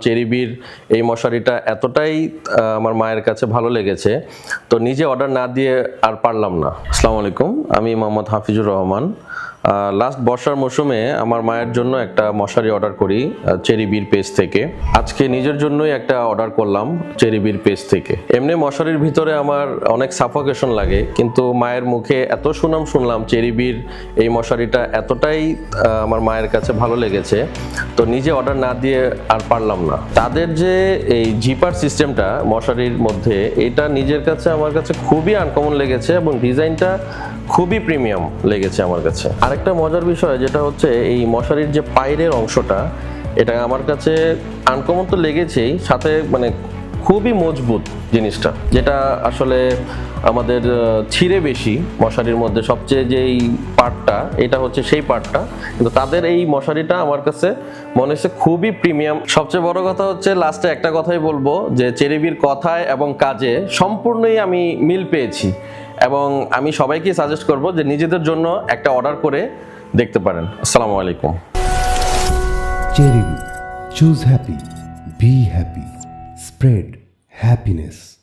চেরিবির এই মশারিটা এতটাই আমার মায়ের কাছে ভালো লেগেছে, তো নিজে অর্ডার না দিয়ে আর পারলাম না। আসসালামু আলাইকুম, আমি মোহাম্মদ হাফিজুর রহমান। লাস্ট বর্ষার মৌসুমে আমার মায়ের জন্য একটা মশারি অর্ডার করি চেরিবির পেজ থেকে। আজকে নিজের জন্যই একটা অর্ডার করলাম চেরিবির পেজ থেকে। এমনি মশারির ভিতরে আমার অনেক সাফোকেশন লাগে, কিন্তু মায়ের মুখে এত সুনাম শুনলাম চেরিবির এই মশারিটা এতটাই আমার মায়ের কাছে ভালো লেগেছে, তো নিজে অর্ডার না দিয়ে আর পারলাম না। তাদের যে এই জিপার সিস্টেমটা মশারির মধ্যে, এটা নিজের কাছে আমার কাছে খুবই আনকমন লেগেছে এবং ডিজাইনটা খুবই প্রিমিয়াম লেগেছে আমার কাছে। আরেকটা মজার বিষয় যেটা হচ্ছে এই মশারির যে পায়ের অংশটা, এটা আমার কাছে আনকমন তো লেগেছেই, সাথে মানে খুবই মজবুত জিনিসটা, যেটা আসলে আমাদের ছিঁড়ে বেশি মশারির মধ্যে সবচেয়ে যেই পার্টটা, এটা হচ্ছে সেই পার্টটা, কিন্তু তাদের এই মশারিটা আমার কাছে মনে হচ্ছে খুবই প্রিমিয়াম। সবচেয়ে বড় কথা হচ্ছে লাস্টে একটা কথাই বলবো যে চেরিবির কথায় এবং কাজে সম্পূর্ণই আমি মিল পেয়েছি, এবং আমি সবাইকে সাজেস্ট করব যে নিজেদের জন্য একটা অর্ডার করে দেখতে পারেন। আসসালামু আলাইকুম। Cherry, choose happy, be happy, spread happiness.